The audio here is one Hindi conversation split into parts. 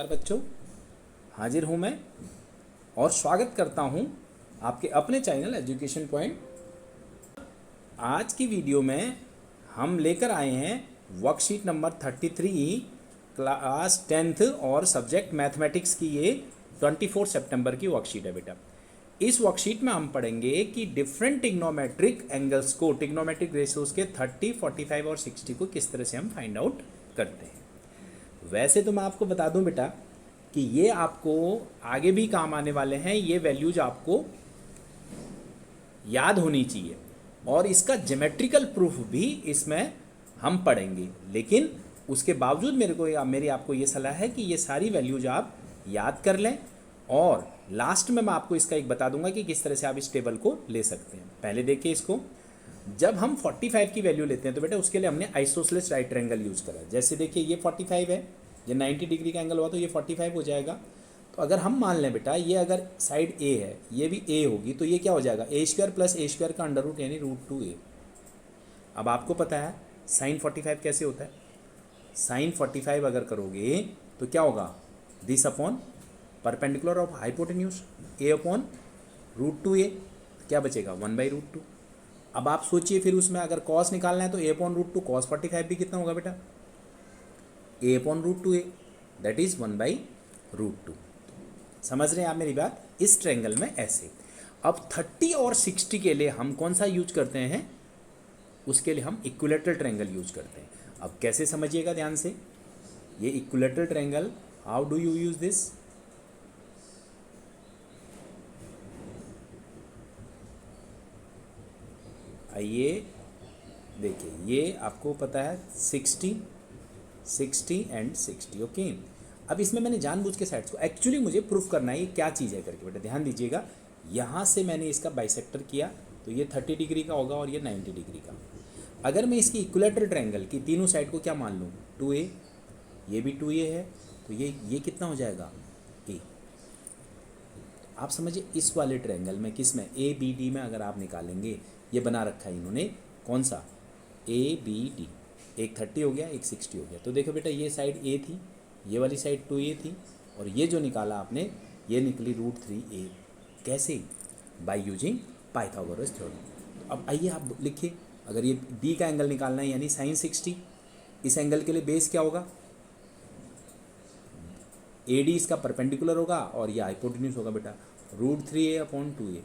नमस्कार बच्चों, हाजिर हूँ मैं और स्वागत करता हूँ आपके अपने चैनल एजुकेशन पॉइंट। आज की वीडियो में हम लेकर आए हैं वर्कशीट नंबर 33 क्लास 10th और सब्जेक्ट मैथमेटिक्स की। ये 24 सितंबर की वर्कशीट है बेटा। इस वर्कशीट में हम पढ़ेंगे कि डिफरेंट टिग्नोमेट्रिक एंगल्स को, टिग्नोमेट्रिक रेशियोज के 30, 45 और 60 को किस तरह से हम फाइंड आउट करते हैं। वैसे तो मैं आपको बता दूं बेटा कि ये आपको आगे भी काम आने वाले हैं। ये वैल्यूज आपको याद होनी चाहिए और इसका ज्योमेट्रिकल प्रूफ भी इसमें हम पढ़ेंगे। लेकिन उसके बावजूद मेरी आपको ये सलाह है कि ये सारी वैल्यूज आप याद कर लें और लास्ट में मैं आपको इसका एक बता दूंगा कि किस तरह से आप इस टेबल को ले सकते हैं। पहले देखिए इसको, जब हम 45 की वैल्यू लेते हैं तो बेटा उसके लिए हमने आइसोसेलेस राइट ट्रायंगल यूज करा। जैसे देखिए ये 45 है, ये 90 डिग्री का एंगल हुआ तो ये 45 हो जाएगा। तो अगर हम मान लें बेटा ये अगर साइड ए है, ये भी ए होगी, तो ये क्या हो जाएगा, ए स्क्वायर प्लस ए स्क्वायर का अंडर रूट यानी √2a। अब आपको पता है साइन 45 कैसे होता है। साइन 45 अगर करोगे तो क्या होगा, this upon perpendicular of hypotenuse A upon √2a, क्या बचेगा 1/√2। अब आप सोचिए फिर उसमें अगर कॉस निकालना है तो a अपॉन √2, कॉस 45 भी कितना होगा बेटा, a upon √2a, that is 1/√2। समझ रहे हैं आप मेरी बात। इस ट्रायंगल में ऐसे। अब 30 और 60 के लिए हम कौन सा यूज करते हैं, उसके लिए हम इक्विलैटरल ट्रायंगल यूज करते हैं। अब कैसे समझिएगा ध्यान से, ये equilateral triangle, how do you use this. आइए देखिए, ये आपको पता है 60, 60 एंड 60, ओके। अब इसमें मैंने जानबूझ के साइड्स को एक्चुअली मुझे प्रूफ करना है ये क्या चीज़ है करके बेटा ध्यान दीजिएगा। यहाँ से मैंने इसका बाइसेक्टर किया तो ये 30 डिग्री का होगा और ये 90 डिग्री का। अगर मैं इसकी इक्विलैटरल ट्रायंगल की तीनों साइड को क्या मान लूँ, 2a, ये भी 2a है, तो ये कितना हो जाएगा, a। आप समझिए इस वाले ट्रायंगल में, किस में, ए बी डी में अगर आप निकालेंगे, ये बना रखा है इन्होंने कौन सा, ए बी डी, एक 30 हो गया एक 60 हो गया। तो देखो बेटा ये साइड ए थी, ये वाली साइड 2a थी, और ये जो निकाला आपने ये निकली √3a। कैसे, बाय यूजिंग पाइथागोरस थ्योरम। अब आइए आप लिखिए, अगर ये बी का एंगल निकालना है यानी साइन 60, इस एंगल के लिए बेस क्या होगा, AD इसका परपेंडिकुलर होगा और ये हाइपोटेन्यूज होगा बेटा √3a अपॉन 2a।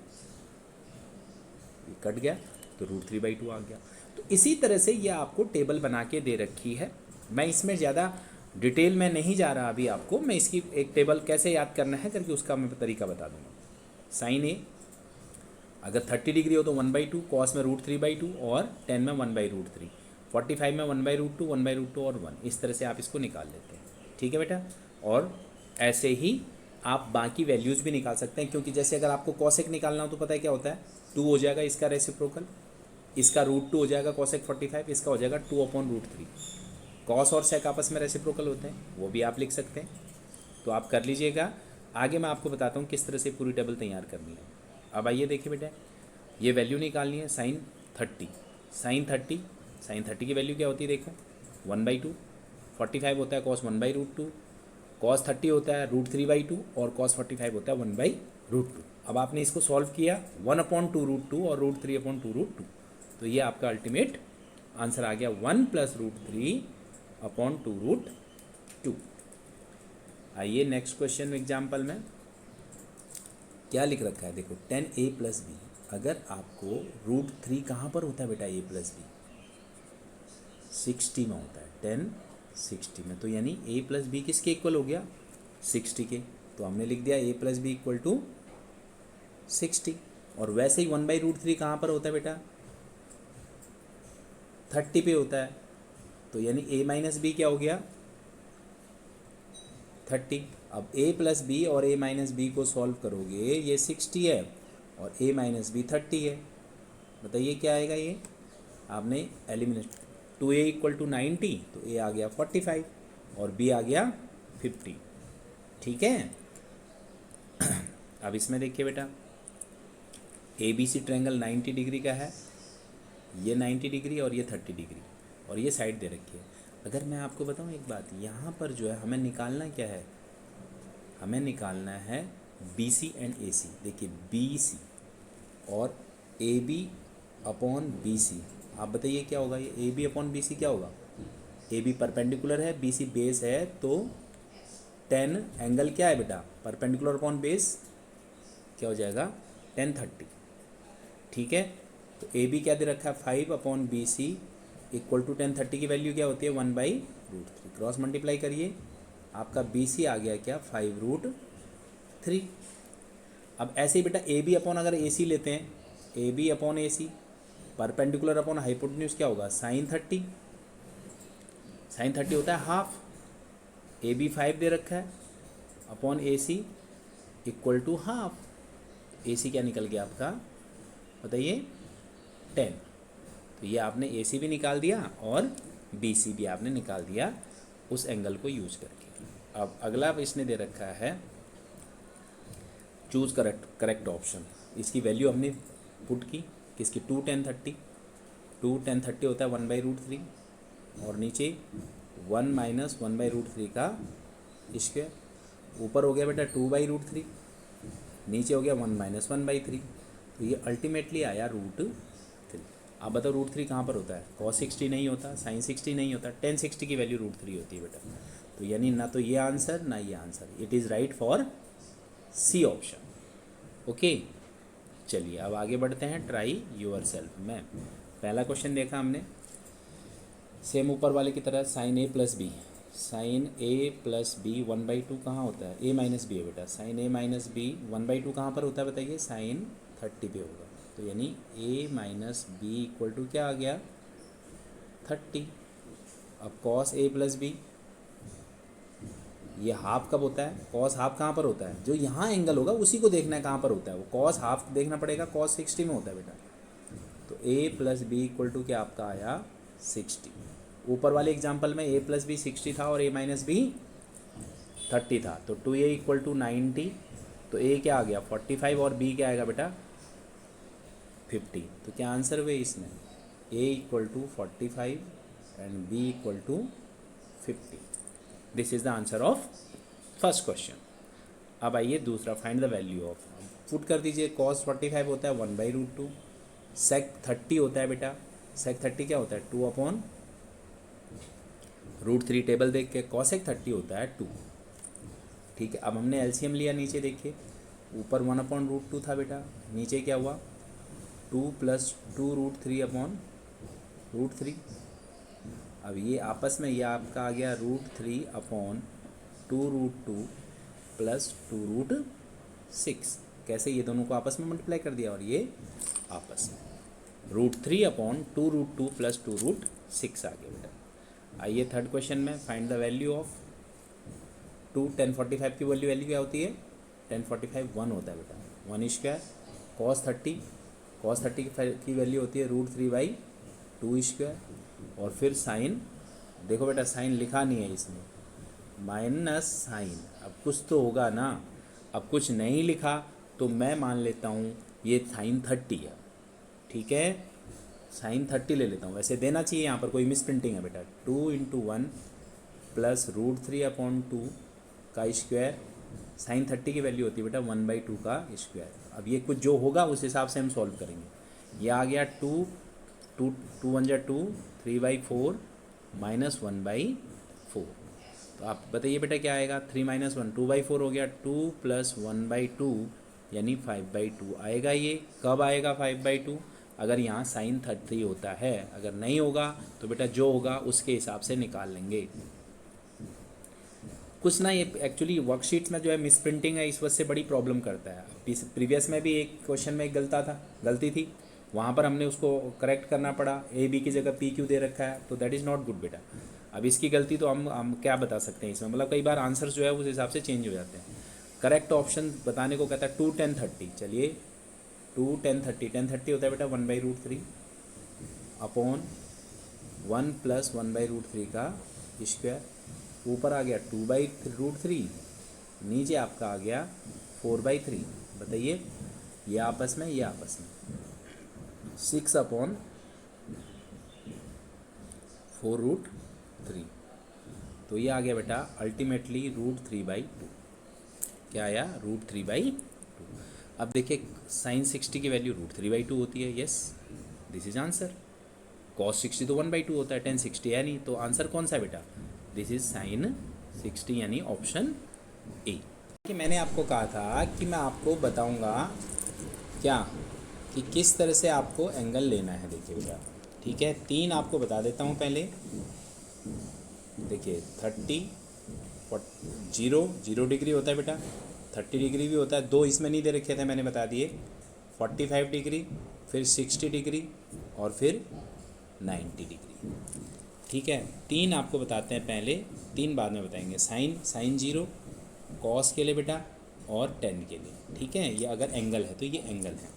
ये कट गया तो √3/2 आ गया। तो इसी तरह से ये आपको टेबल बना के दे रखी है। मैं इसमें ज़्यादा डिटेल में नहीं जा रहा अभी आपको, मैं इसकी एक टेबल कैसे याद करना है करके उसका मैं तरीका बता दूंगा। साइन ए अगर 30 डिग्री हो तो 1/2, कॉस में √3/2 और 10 में 1/√3, 45 में 1/√2, 1/√2 और 1, इस तरह से आप इसको निकाल लेते हैं। ठीक है बेटा। और ऐसे ही आप बाकी वैल्यूज़ भी निकाल सकते हैं, क्योंकि जैसे अगर आपको कॉसेक निकालना हो तो पता है क्या होता है, 2 हो जाएगा इसका रेसिप्रोकल, इसका √2 हो जाएगा कॉसेक 45, इसका हो जाएगा 2 अपॉन √3। कॉस और सेक आपस में रेसिप्रोकल होते हैं, वो भी आप लिख सकते हैं। तो आप कर लीजिएगा। आगे मैं आपको बताता हूँ किस तरह से पूरी टेबल तैयार करनी है। अब आइए देखिए बेटा, ये वैल्यू निकालनी है साइन 30। साइन 30 की वैल्यू क्या होती है देखो, 1/2, 45 होता है कॉस 1/√2, कॉस 30 होता है √3/2 और कॉस 45 होता है 1/√2। अब आपने इसको सॉल्व किया 1/2√2 और √3/2√2, तो ये आपका अल्टीमेट आंसर आ गया 1 + √3/2√2। आइए नेक्स्ट क्वेश्चन एग्जाम्पल में क्या लिख रखा है देखो, 10a + b। अगर आपको √3 कहाँ पर होता है बेटा, a + b 60 में होता है, 10 60 में, तो यानी a + b किसके इक्वल हो गया, 60 के। तो हमने लिख दिया a + b = 60। और वैसे ही 1/√3 कहाँ पर होता है बेटा, 30 पे होता है, तो यानी a - b क्या हो गया, 30। अब a + b और a - b को सॉल्व करोगे, ये 60 है और a - b 30 है। बताइए क्या आएगा, ये आपने एलिमिनेट, 2a = 90, तो a आ गया 45 और b आ गया 50। ठीक है। अब इसमें देखिए बेटा, ABC ट्रायंगल 90 डिग्री का है, ये 90 डिग्री और ये 30 डिग्री, और ये साइड दे रखी है। अगर मैं आपको बताऊं एक बात, यहाँ पर जो है हमें निकालना क्या है, हमें निकालना है बी सी एंड ए सी। देखिए बी सी और A B upon B C, आप बताइए क्या होगा ये A B upon B C क्या होगा। ए बी परपेंडिकुलर है, बी सी बेस है, तो 10 एंगल क्या है बेटा परपेंडिकुलर अपॉन बेस क्या हो जाएगा 1030। ठीक है, तो ए बी क्या दे रखा है 5 upon B C equal to 1030 की वैल्यू क्या होती है 1/√3। क्रॉस मल्टीप्लाई करिए, आपका बी सी आ गया क्या 5√3। अब ऐसे ही बेटा ए बी अपॉन अगर ए सी लेते हैं, A B upon A C perpendicular upon hypotenuse क्या होगा sin30। sin30 होता है हाफ, ए बी 5 दे रखा है upon A c equal to half. A c क्या निकल गया आपका बताइए 10। तो ये आपने ए सी भी निकाल दिया और बी सी भी आपने निकाल दिया उस एंगल को यूज करके। अब अगला इसने दे रखा है चूज़ करेक्ट ऑप्शन। इसकी वैल्यू हमने पुट की किसकी 2 10 30। 2 10 30 होता है 1/√3 और नीचे 1 माइनस 1/√3 का स्क्वायर। ऊपर हो गया बेटा 2/√3, नीचे हो गया 1 माइनस 1/3। तो ये अल्टीमेटली आया √3। आप बताओ √3 कहाँ पर होता है cos 60 नहीं होता, sin 60 नहीं होता, tan 60 की वैल्यू √3 होती है बेटा। तो यानी ना तो ये आंसर ना ये answer, it is right for C option. Okay चलिए अब आगे बढ़ते हैं ट्राई योर सेल्फ में। पहला क्वेश्चन देखा हमने सेम ऊपर वाले की तरह साइन ए प्लस बी। साइन ए प्लस बी 1/2 कहाँ होता है, ए माइनस बी है बेटा। साइन ए माइनस बी 1/2 कहाँ पर होता है बताइए साइन 30 पे होगा। तो यानी ए माइनस बी इक्वल टू क्या आ गया 30। अब कॉस ए प्लस बी, ये हाफ कब होता है, कॉस हाफ कहाँ पर होता है, जो यहाँ एंगल होगा उसी को देखना है कहाँ पर होता है। वो कॉस हाफ देखना पड़ेगा, कॉस 60 में होता है बेटा। तो ए प्लस बी इक्वल टू क्या आपका आया 60। ऊपर वाले एग्जाम्पल में ए प्लस बी 60 था और ए माइनस बी 30 था, तो 2a इक्वल टू 90। तो ए क्या आ गया 45 और बी क्या आएगा बेटा 50। तो क्या आंसर हुए इसमें a equal to 45 and b equal to 50। This is the answer of first question. अब आइए दूसरा, find the value of. Put कर दीजिए cos 45 होता है 1/√2, sec 30 होता है बेटा, sec 30 क्या होता है 2/√3। टेबल देख के cosec 30 होता है 2। ठीक है, अब हमने एलसीएम लिया, नीचे देखिए ऊपर 1/√2 था बेटा, नीचे क्या हुआ 2 + 2√3/√3। अब ये आपस में ये आपका आ गया √3/2√2 + 2√6। कैसे ये दोनों को आपस में मल्टीप्लाई कर दिया और ये आपस में √3/2√2 + 2√6 आ गया बेटा। आइए थर्ड क्वेश्चन में, फाइंड द वैल्यू ऑफ 2 1045 की वैल्यू क्या होती है 1045 1 होता है बेटा, 1² cos 30 की वैल्यू होती है √3/2²। और फिर साइन, देखो बेटा साइन लिखा नहीं है इसमें, माइनस साइन। अब कुछ तो होगा ना, अब कुछ नहीं लिखा तो मैं मान लेता हूँ ये साइन 30 है। ठीक है, साइन 30 ले लेता हूँ, वैसे देना चाहिए यहाँ पर कोई मिस प्रिंटिंग है बेटा। 2 × 1 + √3/2 का स्क्वायर। साइन 30 की वैल्यू होती है बेटा 1/2 का स्क्वायर। अब ये कुछ जो होगा उस हिसाब से हम सॉल्व करेंगे। ये आ गया 2 2 1 × 2 3/4 - 1/4। तो आप बताइए बेटा क्या आएगा 3 - 1 2/4 हो गया, 2 + 1/2 यानी 5/2 आएगा। ये कब आएगा 5/2 अगर यहाँ साइन 30 होता है, अगर नहीं होगा तो बेटा जो होगा उसके हिसाब से निकाल लेंगे। कुछ ना, ये एक्चुअली वर्कशीट्स में जो है मिस प्रिंटिंग है, इस वजह से बड़ी प्रॉब्लम करता है। प्रीवियस में भी एक क्वेश्चन में एक गलती थी, वहाँ पर हमने उसको करेक्ट करना पड़ा, ए बी की जगह पी क्यू दे रखा है, तो दैट इज़ नॉट गुड बेटा। अब इसकी गलती तो हम क्या बता सकते हैं इसमें, मतलब कई बार आंसर्स जो है उस हिसाब से चेंज हो जाते हैं। करेक्ट ऑप्शन बताने को कहता है 2 10 30। चलिए 2 10 30 होता है बेटा 1/√3 अपॉन 1 + 1/√3 का स्क्वायर। ऊपर आ गया 2/√3, नीचे आपका आ गया 4/3। बताइए ये आपस में 6/4√3। तो ये आ गया बेटा अल्टीमेटली √3/2। क्या आया, √3/2। अब देखिए साइन 60 की वैल्यू √3/2 होती है, yes this is answer. Cos 60 तो 1/2 होता है, tan 60 है नहीं, तो आंसर कौन सा है बेटा, दिस इज साइन 60 यानी ऑप्शन ए। कि मैंने आपको कहा था कि मैं आपको बताऊंगा क्या कि किस तरह से आपको एंगल लेना है। देखिए बेटा ठीक है, 3 आपको बता देता हूँ पहले। देखिए 30 0 डिग्री होता है बेटा, 30 डिग्री भी होता है, 2 इसमें नहीं दे रखे थे मैंने बता दिए, 45 डिग्री, फिर 60 डिग्री और फिर 90 डिग्री। ठीक है, 3 आपको बताते हैं पहले, 3 बाद में बताएंगे। साइन 0 कॉस के लिए बेटा और टेन के लिए। ठीक है, ये अगर एंगल है तो ये एंगल है।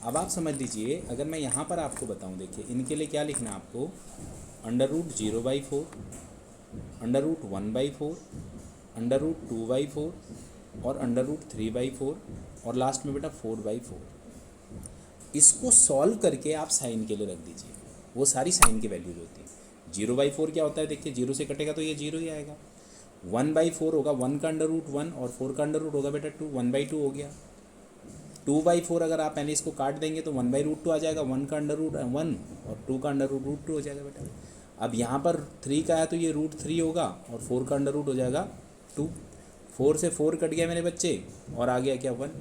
अब आप समझ लीजिए, अगर मैं यहाँ पर आपको बताऊँ, देखिए इनके लिए क्या लिखना है आपको, √0/4, √1/4, √2/4 और √3/4 और लास्ट में बेटा 4/4। इसको सॉल्व करके आप साइन के लिए रख दीजिए, वो सारी साइन की वैल्यूज होती है। 0/4 क्या होता है, देखिए 0 से कटेगा तो ये 0 ही आएगा। 1/4 होगा 1 का √1 और 4 का √ होगा बेटा 2, 1/2 हो गया। 2/4 अगर आप पहले इसको काट देंगे तो 1/√2 आ जाएगा, 1 का √1 और 2 का √2 हो जाएगा बेटा। अब यहाँ पर 3 का है तो ये √3 होगा और 4 का √ हो जाएगा 2। 4 से 4 कट गया मेरे बच्चे और आ गया क्या 1।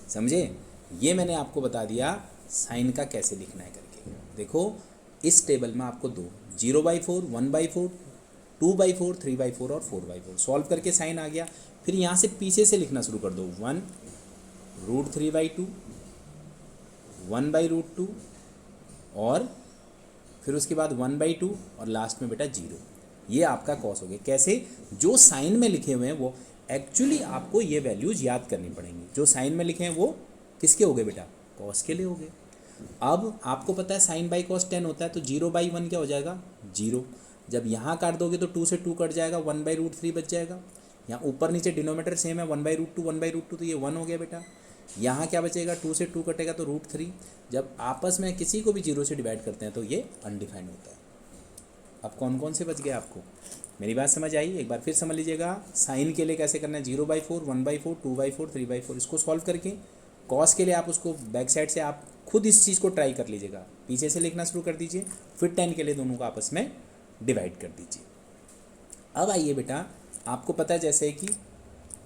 समझे, ये मैंने आपको बता दिया साइन का कैसे लिखना है करके। देखो इस टेबल में आपको 0/4, 1/4, 2/4, 3/4 और 4/4 सॉल्व करके साइन आ गया। फिर यहाँ से पीछे से लिखना शुरू कर दो, 1 √3/2, 1/√2 और फिर उसके बाद 1/2 और लास्ट में बेटा 0। ये आपका कॉस हो गया। कैसे, जो साइन में लिखे हुए हैं वो एक्चुअली आपको ये वैल्यूज याद करनी पड़ेंगी। जो साइन में लिखे हैं वो किसके हो गए बेटा, कॉस के लिए हो गए। अब आपको पता है साइन बाई कॉस 10 होता है, तो 0/1 क्या हो जाएगा 0। जब यहाँ काट दोगे तो 2 से 2 कट जाएगा, 1/√3 बच जाएगा। यहाँ ऊपर नीचे डिनोमीटर सेम है, 1/√2 1/√2 तो ये 1 हो गया बेटा। यहाँ क्या बचेगा, 2 से 2 कटेगा तो √3। जब आपस में किसी को भी 0 से डिवाइड करते हैं तो ये अनडिफाइंड होता है। अब कौन कौन से बच गए आपको, मेरी बात समझ आई, एक बार फिर समझ लीजिएगा। साइन के लिए कैसे करना है, 0/4, 1/4, 2/4, 3/4 इसको सॉल्व करके। कॉस के लिए आप उसको बैक साइड से आप खुद इस चीज़ को ट्राई कर लीजिएगा, पीछे से लिखना शुरू कर दीजिए। फिर टेन के लिए दोनों को आपस में डिवाइड कर दीजिए। अब आइए बेटा, आपको पता है जैसे कि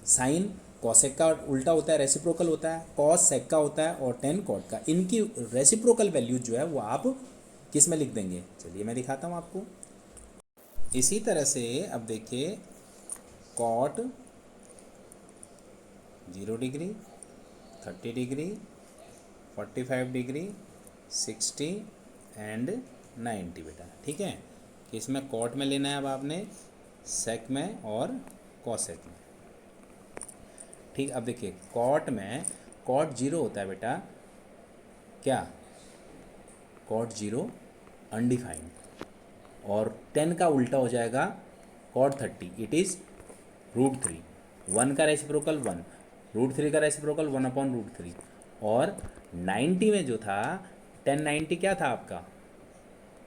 साइन कॉसेक का उल्टा होता है, रेसिप्रोकल होता है, कॉस सेक का होता है और टेन कॉट का। इनकी रेसिप्रोकल वैल्यूज जो है वो आप किस में लिख देंगे, चलिए मैं दिखाता हूँ आपको। इसी तरह से अब देखिए, cot 0 degree, 30 degree, 45 degree, 60 and 90 बेटा। ठीक है, कि इसमें कॉट में लेना है अब आपने, सेक में और कॉसेक में। ठीक, अब देखिए कॉट में कॉट 0 होता है बेटा, क्या कॉट 0 अनडिफाइंड, और 10 का उल्टा हो जाएगा कॉट 30, इट इज़ √3। 1 का रेसिप्रोकल 1, √3 का रेसिप्रोकल 1/√3 और 90 में जो था 1090 क्या था आपका,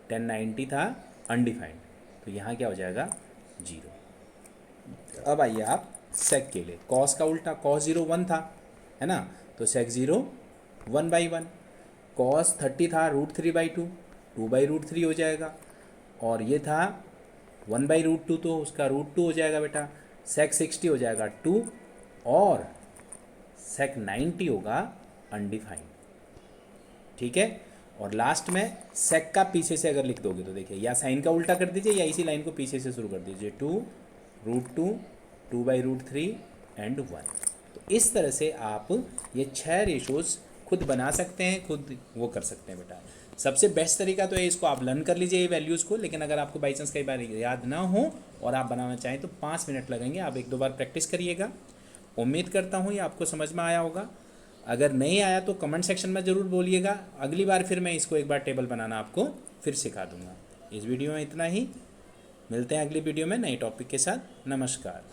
1090 था अनडिफाइंड, तो यहाँ क्या हो जाएगा 0। अब आइए आप सेक के लिए, कॉस का उल्टा, कॉस 0 1 था है ना, तो सेक 0 1/1। कॉस 30 था √3/2, 2/√3 हो जाएगा, और ये था 1/√2 तो उसका √2 हो जाएगा बेटा। सेक 60 हो जाएगा 2 और सेक 90 होगा अनडिफाइंड। ठीक है, और लास्ट में सेक का पीछे से अगर लिख दोगे तो देखिए, या साइन का उल्टा कर दीजिए या इसी लाइन को पीछे से शुरू कर दीजिए, 2 √2, 2/√3 एंड 1। तो इस तरह से आप ये 6 रेशोज़ खुद बना सकते हैं, खुद वो कर सकते हैं बेटा। सबसे बेस्ट तरीका तो है, इसको आप लर्न कर लीजिए ये वैल्यूज़ को, लेकिन अगर आपको बाई चांस कई बार याद ना हो और आप बनाना चाहें तो 5 मिनट लगेंगे, आप 1-2 बार प्रैक्टिस करिएगा। उम्मीद करता हूँ ये आपको समझ में आया होगा। अगर नहीं आया तो कमेंट सेक्शन में ज़रूर बोलिएगा, अगली बार फिर मैं इसको एक बार टेबल बनाना आपको फिर सिखा दूँगा। इस वीडियो में इतना ही, मिलते हैं अगली वीडियो में नए टॉपिक के साथ। नमस्कार।